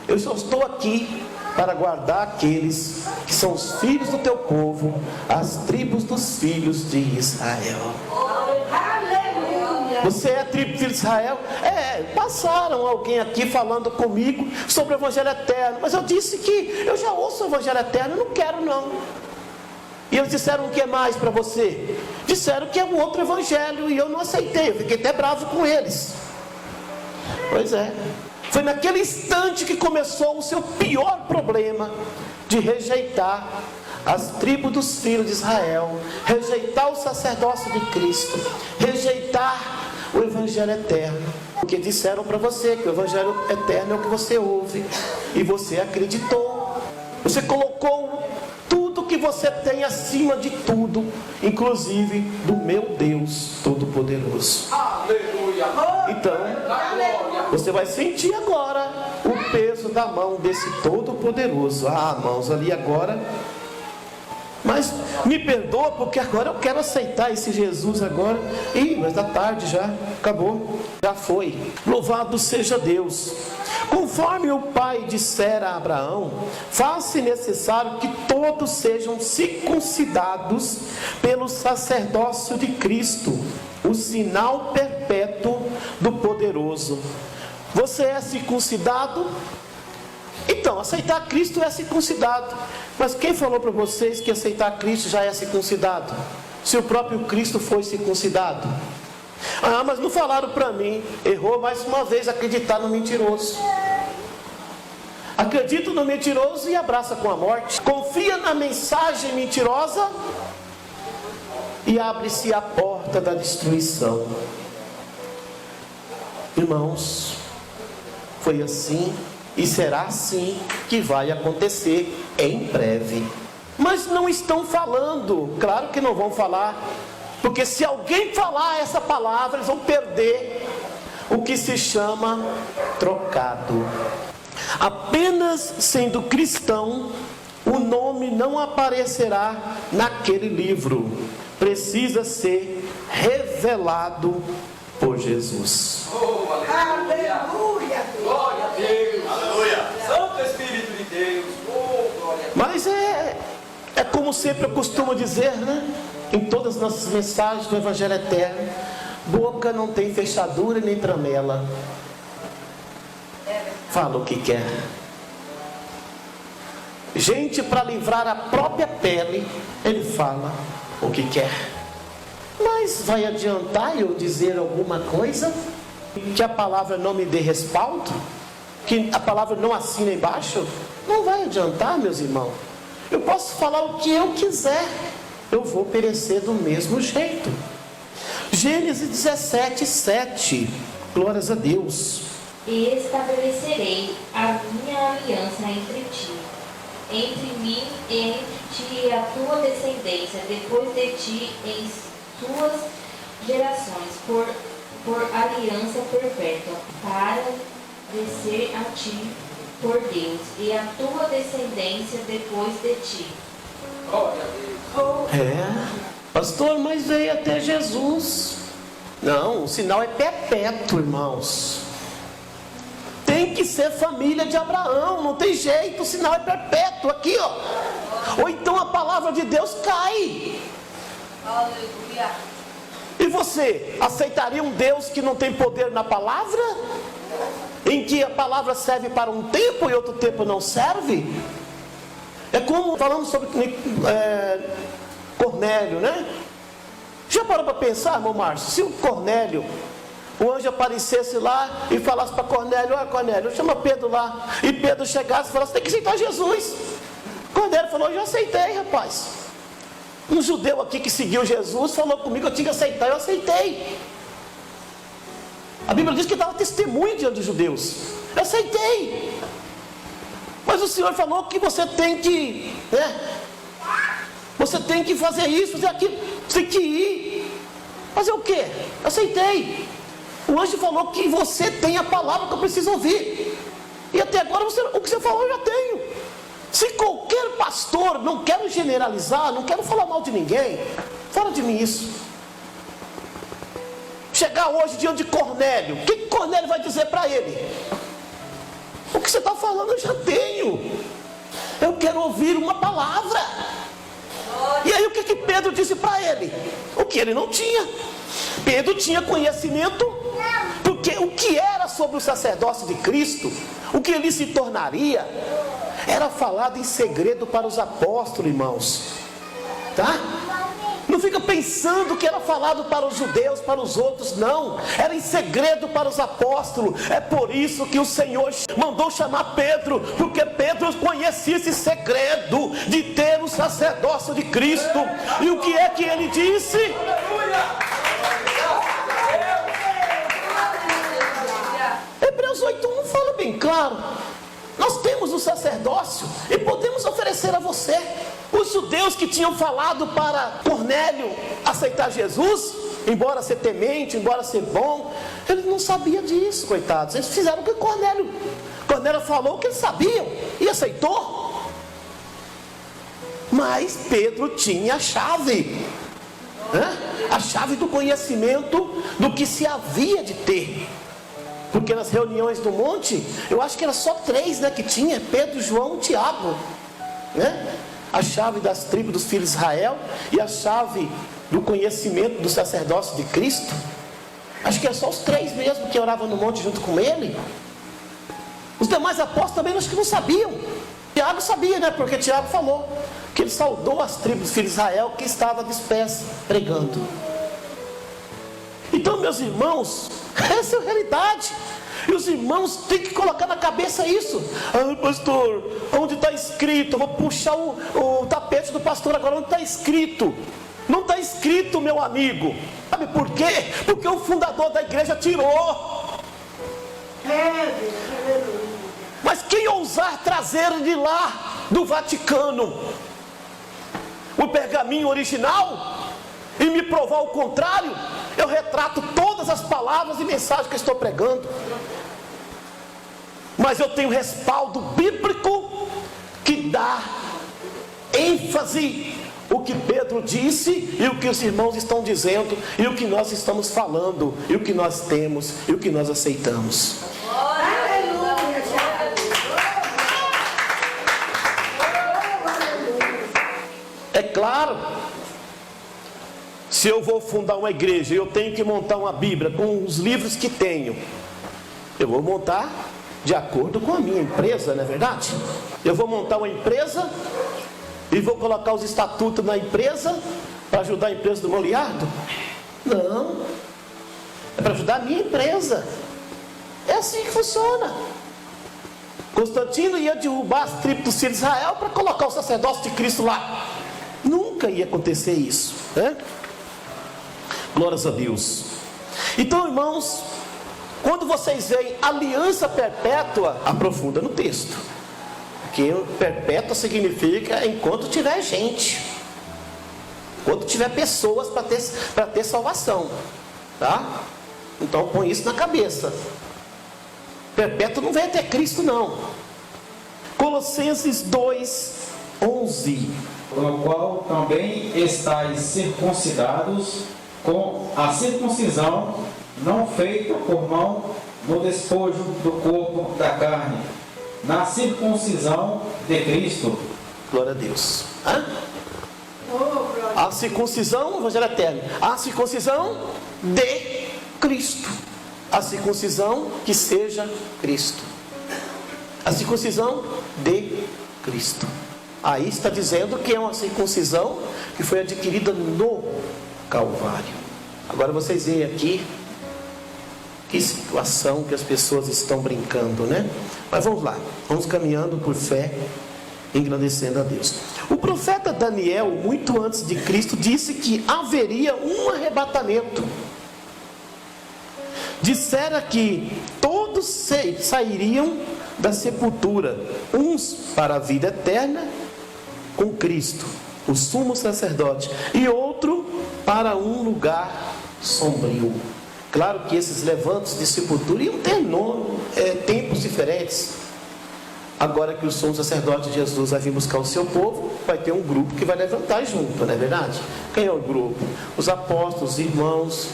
Eu só estou aqui para guardar aqueles que são os filhos do teu povo, as tribos dos filhos de Israel. Você é a tribo de Israel? Passaram alguém aqui falando comigo sobre o Evangelho Eterno, mas eu disse que eu já ouço o Evangelho Eterno, eu não quero não. E eles disseram o que mais para você? Disseram que é um outro Evangelho, e eu não aceitei, eu fiquei até bravo com eles. Pois é, foi naquele instante que começou o seu pior problema, de rejeitar as tribos dos filhos de Israel, rejeitar o sacerdócio de Cristo, rejeitar o Evangelho Eterno. Porque disseram para você que o Evangelho Eterno é o que você ouve, e você acreditou. Você colocou tudo que você tem acima de tudo, inclusive do meu Deus Todo-Poderoso. Então, você vai sentir agora o peso da mão desse Todo-Poderoso. Mãos ali agora. Mas me perdoa, porque agora eu quero aceitar esse Jesus agora. Mas da tarde já, acabou, já foi. Louvado seja Deus. Conforme o pai dissera a Abraão, faz-se necessário que todos sejam circuncidados pelo sacerdócio de Cristo, o sinal perpétuo do poderoso. Você é circuncidado? Então, aceitar Cristo é circuncidado. Mas quem falou para vocês que aceitar Cristo já é circuncidado? Se o próprio Cristo foi circuncidado. Mas não falaram para mim. Errou mais uma vez acreditar no mentiroso. Acredita no mentiroso e abraça com a morte. Confia na mensagem mentirosa e abre-se a porta da destruição. Irmãos, foi assim e será assim que vai acontecer em breve. Mas não estão falando, claro que não vão falar, porque se alguém falar essa palavra, eles vão perder o que se chama trocado. Apenas sendo cristão, o nome não aparecerá naquele livro. Precisa ser revelado por Jesus. Aleluia! Glória a Deus! Aleluia! Santo Espírito de Deus! Glória a Deus! Mas é como sempre eu costumo dizer, né? Em todas as nossas mensagens do Evangelho Eterno: boca não tem fechadura nem tramela. Fala o que quer. Gente, para livrar a própria pele, ele fala o que quer. Mas vai adiantar eu dizer alguma coisa que a palavra não me dê respaldo? Que a palavra não assina embaixo? Não vai adiantar, meus irmãos. Eu posso falar o que eu quiser, eu vou perecer do mesmo jeito. Gênesis 17, 7. Glórias a Deus. E estabelecerei a minha aliança entre mim e entre ti e a tua descendência, depois de ti em tuas gerações, por aliança perpétua, para descer a ti por Deus, e a tua descendência depois de ti. Glória a Deus! Pastor, mas veio até Jesus. Não, o sinal é perpétuo, irmãos. Tem que ser família de Abraão, não tem jeito, o sinal é perpétuo, aqui ó. Ou então a palavra de Deus cai. Aleluia! E você, aceitaria um Deus que não tem poder na palavra? Em que a palavra serve para um tempo e outro tempo não serve? É como falamos sobre Cornélio, né? Já parou para pensar, irmão Márcio? Se o Cornélio, o anjo aparecesse lá e falasse para Cornélio: olha Cornélio, chama Pedro lá, e Pedro chegasse e falasse: tem que aceitar Jesus. Cornélio falou: eu já aceitei, rapaz. Um judeu aqui que seguiu Jesus falou comigo, eu tinha que aceitar, eu aceitei. A Bíblia diz que dava testemunho diante dos judeus. Eu aceitei. Mas o Senhor falou que você tem que, você tem que fazer isso, fazer aquilo, você tem que ir. Fazer o quê? Eu aceitei. O anjo falou que você tem a palavra que eu preciso ouvir. E até agora o que você falou eu já tenho. Se qualquer pastor, não quero generalizar, não quero falar mal de ninguém, fora de mim isso, chegar hoje diante de Cornélio, o que Cornélio vai dizer para ele? O que você está falando eu já tenho. Eu quero ouvir uma palavra. E aí o que Pedro disse para ele? O que ele não tinha. Pedro tinha conhecimento, porque o que era sobre o sacerdócio de Cristo, o que ele se tornaria, era falado em segredo para os apóstolos, irmãos. Tá? Não fica pensando que era falado para os judeus, para os outros, não. Era em segredo para os apóstolos. É por isso que o Senhor mandou chamar Pedro, porque Pedro conhecia esse segredo de ter o sacerdócio de Cristo. E o que é que ele disse? Hebreus 8:1 fala bem claro. Nós temos o sacerdócio e podemos oferecer a você. Os judeus que tinham falado para Cornélio aceitar Jesus, embora ser temente, embora ser bom, eles não sabiam disso, coitados. Eles fizeram o que Cornélio falou, o que eles sabiam, e aceitou. Mas Pedro tinha a chave, a chave do conhecimento do que se havia de ter. Porque nas reuniões do monte, eu acho que era só 3, que tinha: Pedro, João e Tiago, a chave das tribos dos filhos de Israel e a chave do conhecimento do sacerdócio de Cristo. Acho que eram só os 3 mesmo que oravam no monte junto com ele. Os demais apóstolos também acho que não sabiam. Tiago sabia, porque Tiago falou que ele saudou as tribos dos filhos de Israel que estavam dispersas pregando. Então, meus irmãos, essa é a realidade. E os irmãos têm que colocar na cabeça isso. Pastor, onde está escrito? Eu vou puxar o tapete do pastor agora. Onde está escrito? Não está escrito, meu amigo. Sabe por quê? Porque o fundador da igreja tirou. Mas quem ousar trazer de lá, do Vaticano, o pergaminho original, e me provar o contrário, eu retrato todas as palavras e mensagens que eu estou pregando. Mas eu tenho respaldo bíblico que dá ênfase o que Pedro disse e o que os irmãos estão dizendo e o que nós estamos falando e o que nós temos e o que nós aceitamos. É claro, se eu vou fundar uma igreja e eu tenho que montar uma Bíblia com os livros que tenho, eu vou montar de acordo com a minha empresa, não é verdade? Eu vou montar uma empresa e vou colocar os estatutos na empresa para ajudar a empresa do Moliardo? Não, é para ajudar a minha empresa. É assim que funciona. Constantino ia derrubar as tribos dos filhos de Israel para colocar o sacerdócio de Cristo lá. Nunca ia acontecer isso, Glórias a Deus. Então, irmãos, quando vocês veem aliança perpétua, aprofunda no texto. Porque perpétua significa enquanto tiver gente, enquanto tiver pessoas para ter salvação, tá? Então põe isso na cabeça. Perpétua não vem até Cristo, não. Colossenses 2:11. No qual também estáis circuncidados com a circuncisão não feita por mão no despojo do corpo da carne, na circuncisão de Cristo. Glória a Deus. A circuncisão, o Evangelho eterno. A circuncisão de Cristo. A circuncisão que seja Cristo. A circuncisão de Cristo. Aí está dizendo que é uma circuncisão que foi adquirida no Calvário. Agora vocês veem aqui que situação que as pessoas estão brincando, Mas vamos lá, vamos caminhando por fé, engrandecendo a Deus. O profeta Daniel, muito antes de Cristo, disse que haveria um arrebatamento. Dissera que todos sairiam da sepultura, uns para a vida eterna com Cristo, o sumo sacerdote, e outro para um lugar sombrio. Claro que esses levantos de sepultura iam ter tempos diferentes. Agora que o sumo sacerdote de Jesus vai vir buscar o seu povo, vai ter um grupo que vai levantar junto, não é verdade? Quem é o grupo? Os apóstolos, os irmãos,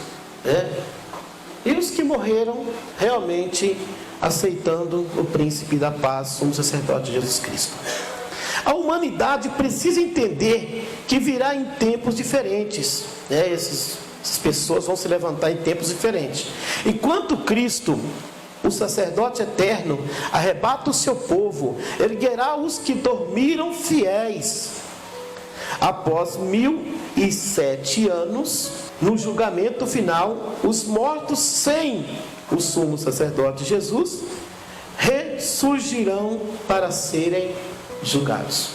E os que morreram realmente aceitando o príncipe da paz, sumo sacerdote Jesus Cristo. A humanidade precisa entender que virá em tempos diferentes, né? Essas pessoas vão se levantar em tempos diferentes. Enquanto Cristo, o sacerdote eterno, arrebata o seu povo, erguerá os que dormiram fiéis. Após 1007 anos, no julgamento final, os mortos sem o sumo sacerdote Jesus ressurgirão para serem julgados.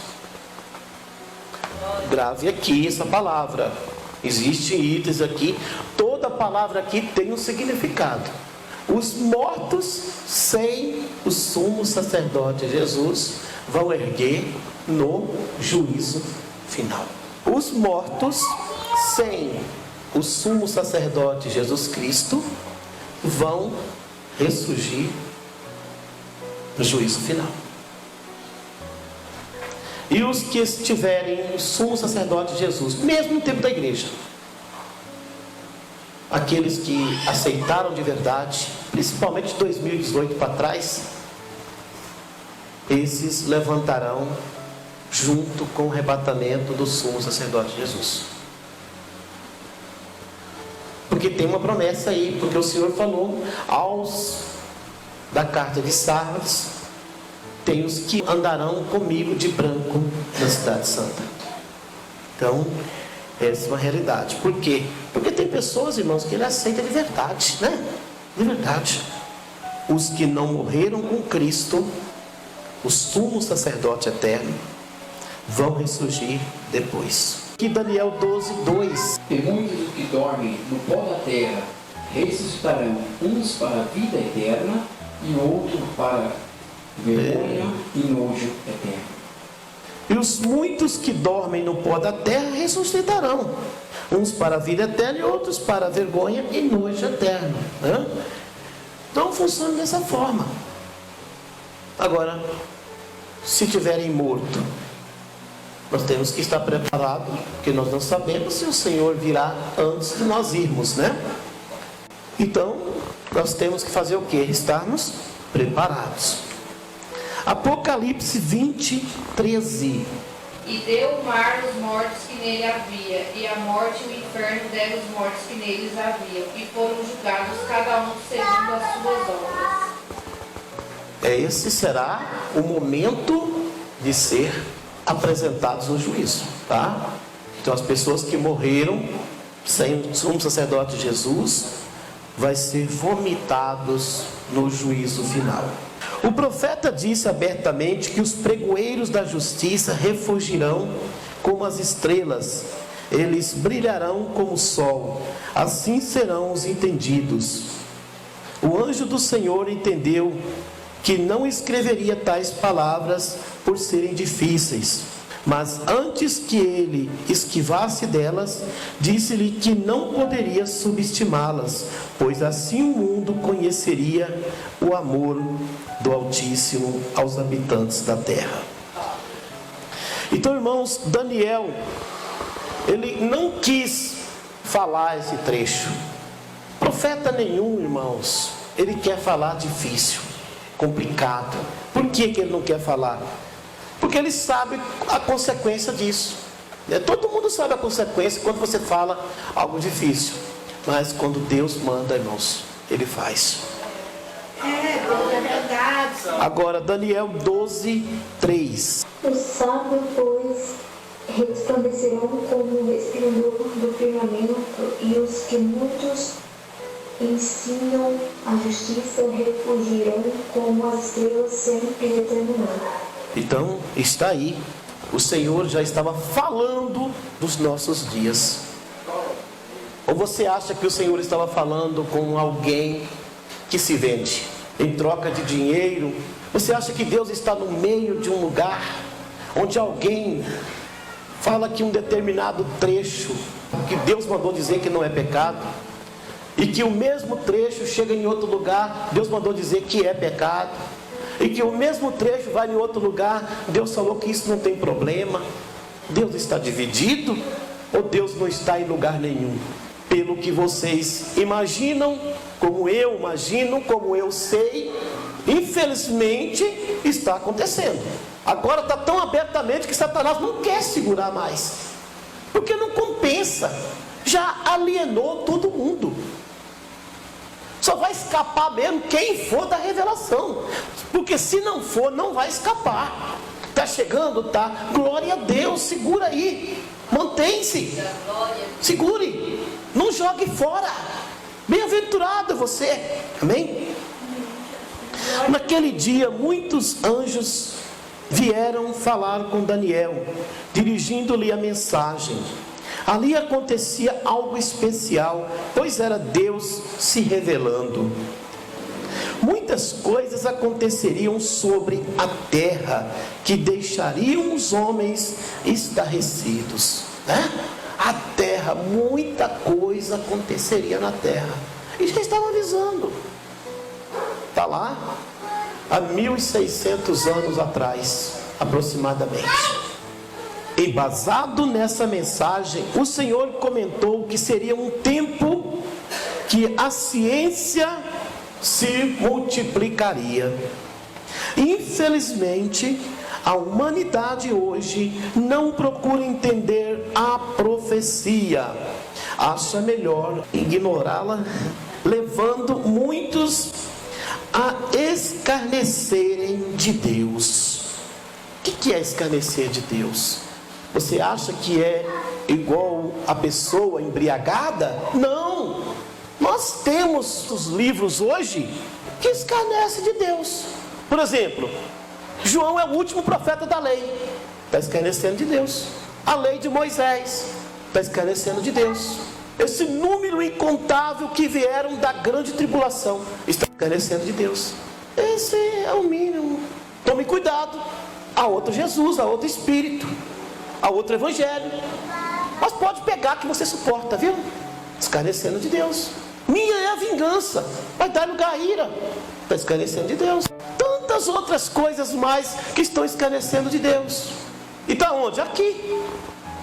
Grave aqui essa palavra. Existem itens aqui. Toda palavra aqui tem um significado. Os mortos sem o sumo sacerdote Jesus vão erguer no juízo final. Os mortos sem o sumo sacerdote Jesus Cristo vão ressurgir no juízo final. E os que estiverem o sumo sacerdote Jesus, mesmo no tempo da igreja, aqueles que aceitaram de verdade, principalmente de 2018 para trás, esses levantarão junto com o arrebatamento do sumo sacerdote Jesus. Porque tem uma promessa aí, porque o Senhor falou aos da carta de Sardes, tem os que andarão comigo de branco na cidade santa. Então, essa é uma realidade. Por quê? Porque tem pessoas, irmãos, que ele aceita de verdade, né? De verdade. Os que não morreram com Cristo, o sumo sacerdote eterno, vão ressurgir depois. Aqui Daniel 12:2. E muitos dos que dormem no pó da terra ressuscitarão, uns para a vida eterna e outros para vergonha e nojo eterno. E os muitos que dormem no pó da terra ressuscitarão, uns para a vida eterna e outros para a vergonha e nojo eterno, né? Então funciona dessa forma. Agora, se tiverem morto, nós temos que estar preparados, porque nós não sabemos se o Senhor virá antes de nós irmos, né? Então, nós temos que fazer o quê? Estarmos preparados. Apocalipse 20:13. E deu o mar os mortos que nele havia, e a morte e o inferno deram os mortos que neles haviam, e foram julgados cada um segundo as suas obras. Esse será o momento de ser apresentados no juízo, tá? Então as pessoas que morreram sem o sumo sacerdote Jesus vai ser vomitados no juízo final. O profeta disse abertamente que os pregoeiros da justiça refugirão como as estrelas, eles brilharão como o sol, assim serão os entendidos. O anjo do Senhor entendeu que não escreveria tais palavras por serem difíceis, mas antes que ele esquivasse delas, disse-lhe que não poderia subestimá-las, pois assim o mundo conheceria o amor do Altíssimo aos habitantes da terra. Então, irmãos, Daniel, ele não quis falar esse trecho. Profeta nenhum, irmãos, ele quer falar difícil, complicado. Por que ele não quer falar? Porque ele sabe a consequência disso. Todo mundo sabe a consequência quando você fala algo difícil. Mas quando Deus manda, irmãos, ele faz. É verdade. Agora, Daniel 12:3. Os sábios, pois, resplandecerão como o resplendor do firmamento, e os que muitos ensinam a justiça refugirão como as estrelas sempre determinadas. Então, está aí. O Senhor já estava falando dos nossos dias. Ou você acha que o Senhor estava falando com alguém que se vende em troca de dinheiro? Você acha que Deus está no meio de um lugar onde alguém fala que um determinado trecho que Deus mandou dizer que não é pecado, e que o mesmo trecho chega em outro lugar, Deus mandou dizer que é pecado, e que o mesmo trecho vai em outro lugar, Deus falou que isso não tem problema? Deus está dividido? Ou Deus não está em lugar nenhum? Pelo que vocês imaginam, como eu imagino, como eu sei, Infelizmente, está acontecendo. Agora está tão abertamente que Satanás não quer segurar mais, porque não compensa. Já alienou todo mundo. Só vai escapar mesmo quem for da revelação, porque se não for, não vai escapar. Está chegando, tá? Glória a Deus, segura aí, mantém-se, segure, não jogue fora. Bem-aventurado você, amém? Naquele dia, muitos anjos vieram falar com Daniel, dirigindo-lhe a mensagem. Ali acontecia algo especial, pois era Deus se revelando. Muitas coisas aconteceriam sobre a terra, que deixariam os homens estarrecidos, né? A terra, muita coisa aconteceria na terra. E já estava avisando. Está lá, há 1600 anos atrás, aproximadamente. Embasado nessa mensagem, o Senhor comentou que seria um tempo que a ciência se multiplicaria. Infelizmente, a humanidade hoje não procura entender a profecia, acha melhor ignorá-la, levando muitos a escarnecerem de Deus. O que é escarnecer de Deus? Você acha que é igual a pessoa embriagada? Não! Nós temos os livros hoje que escarnecem de Deus. Por exemplo, João é o último profeta da lei, está escarnecendo de Deus. A lei de Moisés está escarnecendo de Deus. Esse número incontável que vieram da grande tribulação está escarnecendo de Deus. Esse é o mínimo. Tome cuidado. Há outro Jesus, há outro Espírito, há outro Evangelho. Mas pode pegar que você suporta, viu? Escarnecendo de Deus. Minha é a vingança, vai dar lugar à ira. Está escarnecendo de Deus. Tantas outras coisas mais que estão escarnecendo de Deus. E está onde? Aqui.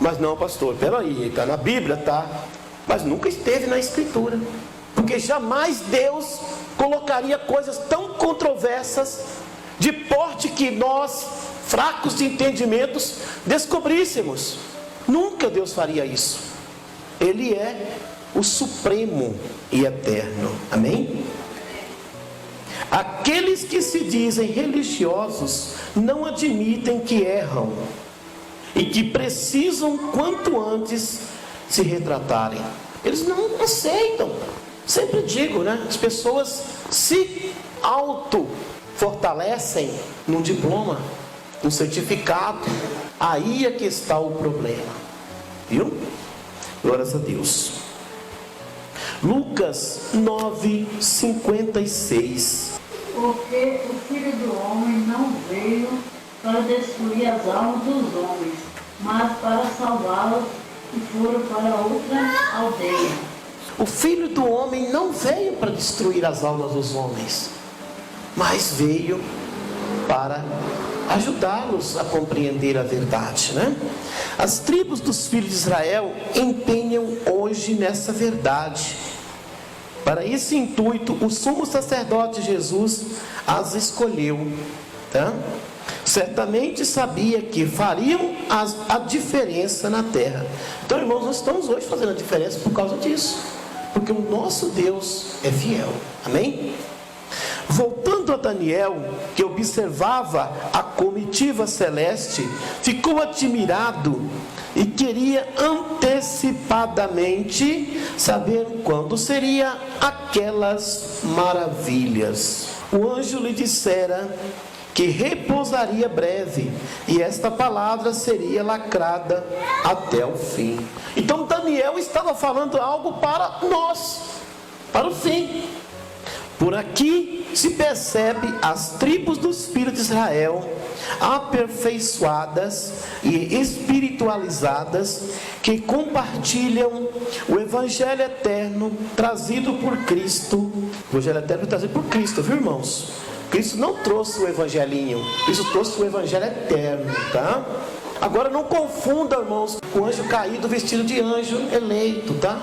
Mas não, pastor, peraí, está na Bíblia, tá? Mas nunca esteve na Escritura. Porque jamais Deus colocaria coisas tão controversas, de porte que nós, fracos de entendimentos, descobríssemos. Nunca Deus faria isso. Ele é o supremo e eterno. Amém? Aqueles que se dizem religiosos não admitem que erram e que precisam quanto antes se retratarem. Eles não aceitam. Sempre digo, né? As pessoas se auto-fortalecem num diploma, num certificado. Aí é que está o problema. Viu? Glórias a Deus. Lucas 9:56. Porque o Filho do Homem não veio para destruir as almas dos homens, mas para salvá-las que foram para outra aldeia. O Filho do Homem não veio para destruir as almas dos homens, mas veio para ajudá-los a compreender a verdade, né? As tribos dos filhos de Israel empenham hoje nessa verdade. Para esse intuito, o sumo sacerdote Jesus as escolheu, tá? Certamente sabia que fariam a diferença na terra. Então, irmãos, nós estamos hoje fazendo a diferença por causa disso, porque o nosso Deus é fiel. Amém? Voltando a Daniel, que observava a comitiva celeste, ficou admirado e queria antecipadamente saber quando seria aquelas maravilhas. O anjo lhe dissera que repousaria breve, e esta palavra seria lacrada até o fim. Então Daniel estava falando algo para nós, para o fim. Por aqui se percebe as tribos dos filhos de Israel aperfeiçoadas e espiritualizadas, que compartilham o Evangelho eterno trazido por Cristo. O Evangelho eterno trazido por Cristo, viu, irmãos? Cristo não trouxe o evangelinho, Cristo trouxe o Evangelho eterno, tá? Agora não confunda, irmãos, com o anjo caído vestido de anjo eleito, tá?